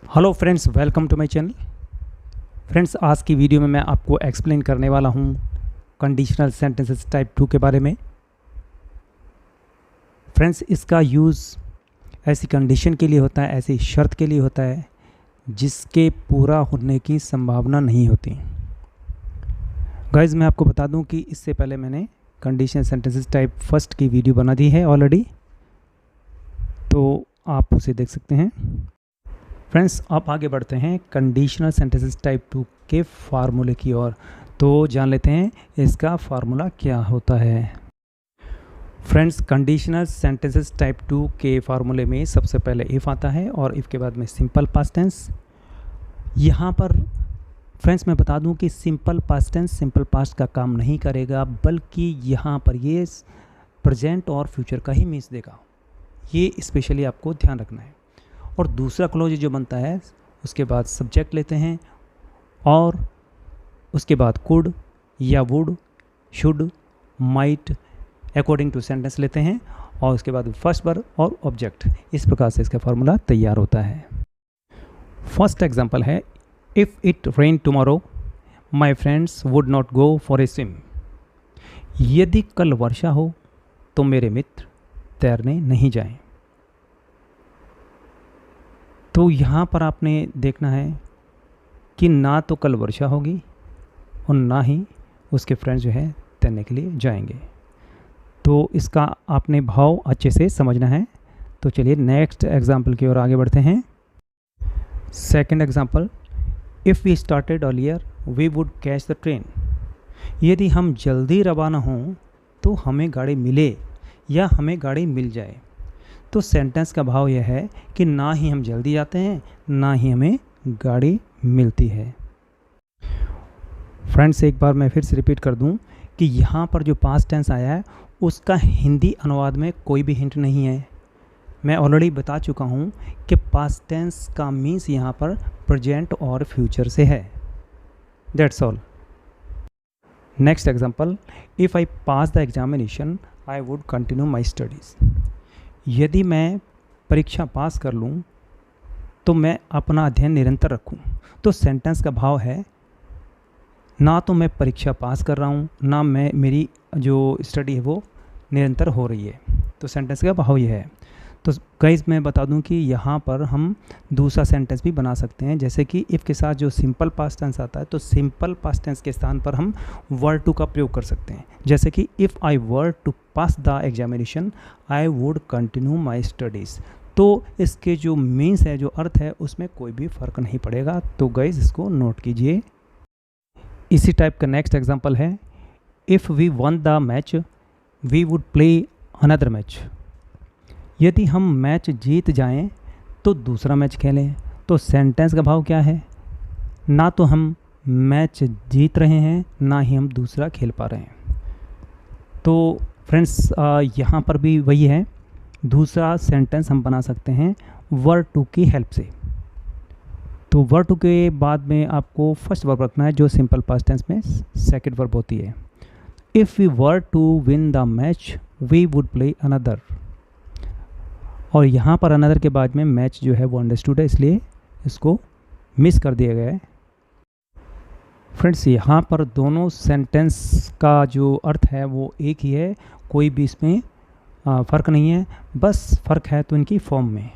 Hello friends, welcome to my channel. Friends, आज की video में मैं आपको एक्सप्लेन करने वाला हूँ कंडीशनल सेंटेंसेस टाइप 2 के बारे में। फ्रेंड्स, इसका यूज़ ऐसी कंडीशन के लिए होता है, ऐसी शर्त के लिए होता है जिसके पूरा होने की संभावना नहीं होती। गाइस, मैं आपको बता दूं कि इससे पहले मैंने कंडीशनल सेंटेंसेस टाइप फर्स्ट की वीडियो बना दी है ऑलरेडी, तो आप उसे देख सकते हैं। फ्रेंड्स, आप आगे बढ़ते हैं कंडीशनल सेंटेंसेस टाइप 2 के फार्मूले की ओर। तो जान लेते हैं इसका फार्मूला क्या होता है। फ्रेंड्स, कंडीशनल सेंटेंसेस टाइप 2 के फार्मूले में सबसे पहले इफ़ आता है और इफ़ के बाद में सिंपल पास्ट टेंस। यहाँ पर फ्रेंड्स मैं बता दूं कि simple past tense simple past का काम नहीं करेगा, बल्कि यहाँ पर ये प्रेजेंट और फ्यूचर का ही मीन्स देगा। ये स्पेशली आपको ध्यान रखना है। और दूसरा क्लॉज जो बनता है उसके बाद सब्जेक्ट लेते हैं और उसके बाद कुड या would, should, might according to sentence लेते हैं और उसके बाद फर्स्ट वर्ब और ऑब्जेक्ट। इस प्रकार से इसका फार्मूला तैयार होता है। फर्स्ट एग्जांपल है, if it rain tomorrow my friends would not go for a swim. यदि कल वर्षा हो तो मेरे मित्र तैरने नहीं जाएं। तो यहाँ पर आपने देखना है कि ना तो कल वर्षा होगी और ना ही उसके फ्रेंड्स जो है तैरने के लिए जाएंगे। तो इसका आपने भाव अच्छे से समझना है। तो चलिए नेक्स्ट एग्जाम्पल की ओर आगे बढ़ते हैं। Second example, if we started earlier we would catch the train. यदि हम जल्दी रवाना हों तो हमें गाड़ी मिले या हमें गाड़ी मिल जाए। तो सेंटेंस का भाव यह है कि ना ही हम जल्दी जाते हैं ना ही हमें गाड़ी मिलती है। फ्रेंड्स, एक बार मैं फिर से रिपीट कर दूं कि यहाँ पर जो पास्ट टेंस आया है उसका हिंदी अनुवाद में कोई भी हिंट नहीं है। मैं ऑलरेडी बता चुका हूँ कि पास्ट टेंस का मीन्स यहाँ पर प्रेजेंट और फ्यूचर से है। That's all. Next example, if I pass the examination I would continue my studies. यदि मैं परीक्षा पास कर लूँ तो मैं अपना अध्ययन निरंतर रखूँ। तो सेंटेंस का भाव है ना तो मैं परीक्षा पास कर रहा हूँ ना मेरी जो स्टडी है वो निरंतर हो रही है। तो सेंटेंस का भाव यह है। तो गाइस, मैं बता दूं कि यहाँ पर हम दूसरा सेंटेंस भी बना सकते हैं, जैसे कि इफ़ के साथ जो सिंपल पास्ट टेंस आता है तो सिंपल पास्ट टेंस के स्थान पर हम वर टू का प्रयोग कर सकते हैं। जैसे कि if I were to pass the examination I would continue my studies. तो इसके जो मीन्स है, जो अर्थ है, उसमें कोई भी फ़र्क नहीं पड़ेगा। तो गाइस, इसको नोट कीजिए। इसी टाइप का नेक्स्ट एग्जाम्पल है, if we won the match we would play another match. यदि हम मैच जीत जाएं तो दूसरा मैच खेलें। तो सेंटेंस का भाव क्या है? ना तो हम मैच जीत रहे हैं ना ही हम दूसरा खेल पा रहे हैं। तो फ्रेंड्स, यहाँ पर भी वही है। दूसरा सेंटेंस हम बना सकते हैं वर टू की हेल्प से। तो वर टू के बाद में आपको फर्स्ट वर्ब रखना है जो सिंपल पास्ट टेंस में सेकंड वर्ब होती है। If we were to win the match we would play another. और यहाँ पर अनदर के बाद में मैच जो है वो अंडरस्टूड है, इसलिए इसको मिस कर दिया गया है। फ्रेंड्स, यहाँ पर दोनों सेंटेंस का जो अर्थ है वो एक ही है, कोई भी इसमें फ़र्क नहीं है, बस फ़र्क है तो इनकी फॉर्म में।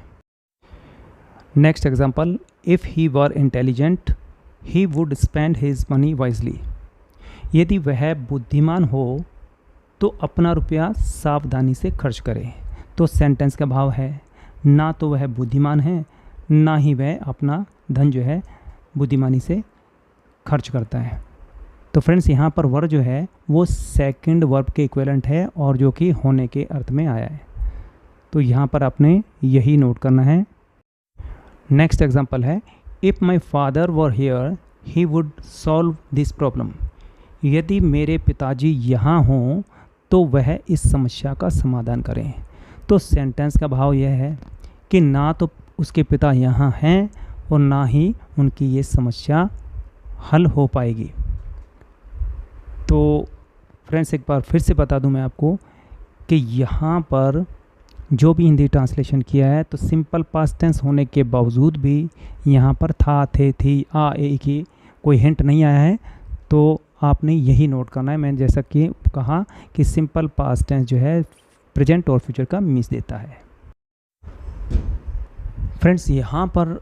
Next example, if he were intelligent he would spend his money wisely. यदि वह बुद्धिमान हो तो अपना रुपया सावधानी से खर्च करे। तो सेंटेंस का भाव है ना तो वह बुद्धिमान है ना ही वह अपना धन जो है बुद्धिमानी से खर्च करता है। तो फ्रेंड्स, यहाँ पर वर्ब जो है वो सेकंड वर्ब के इक्विवेलेंट है और जो कि होने के अर्थ में आया है। तो यहाँ पर आपने यही नोट करना है। नेक्स्ट एग्जांपल है, if my father were here he would solve this problem. यदि मेरे पिताजी यहाँ हों तो वह इस समस्या का समाधान करें। तो सेंटेंस का भाव यह है कि ना तो उसके पिता यहाँ हैं और ना ही उनकी ये समस्या हल हो पाएगी। तो फ्रेंड्स, एक बार फिर से बता दूं मैं आपको कि यहाँ पर जो भी हिंदी ट्रांसलेशन किया है, तो सिंपल पास्ट टेंस होने के बावजूद भी यहाँ पर था, थे, थी, आ, ए की कोई हिंट नहीं आया है। तो आपने यही नोट करना है। मैंने जैसा कि कहा कि सिंपल पास्ट टेंस जो है प्रेजेंट और फ्यूचर का मीन्स देता है। फ्रेंड्स, यहाँ पर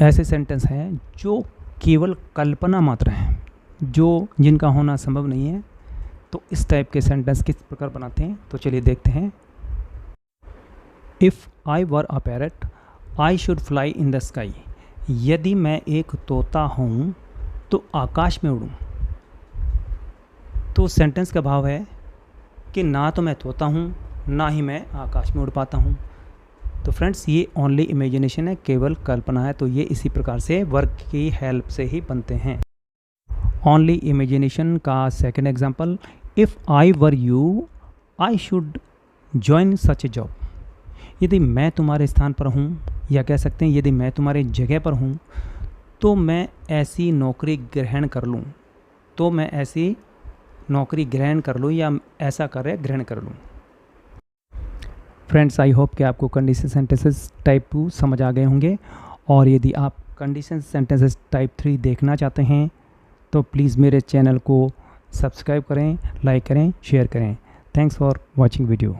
ऐसे सेंटेंस हैं जो केवल कल्पना मात्र हैं, जिनका होना संभव नहीं है। तो इस टाइप के सेंटेंस किस प्रकार बनाते हैं, तो चलिए देखते हैं। If I were a parrot I should fly in the sky. यदि मैं एक तोता हूँ तो आकाश में उड़ूँ। तो सेंटेंस का भाव है कि ना तो मैं तोता हूँ, ना ही मैं आकाश में उड़ पाता हूँ। तो फ्रेंड्स, ये ओनली इमेजिनेशन है, केवल कल्पना है। तो ये इसी प्रकार से वर्क की हेल्प से ही बनते हैं। ओनली इमेजिनेशन का second example, if I were you I should join such A job. यदि मैं तुम्हारे स्थान पर हूँ, या कह सकते हैं यदि मैं तुम्हारी जगह पर हूँ, तो मैं ऐसी नौकरी ग्रहण कर लूँ। तो मैं ऐसी नौकरी ग्रहण कर लूँ या ऐसा कार्य ग्रहण कर लूँ। फ्रेंड्स, आई होप कि आपको कंडीशन सेंटेंसेस टाइप 2 समझ आ गए होंगे। और यदि आप कंडीशन सेंटेंसेस टाइप 3 देखना चाहते हैं तो प्लीज़ मेरे चैनल को सब्सक्राइब करें, लाइक करें, शेयर करें। Thanks for watching video.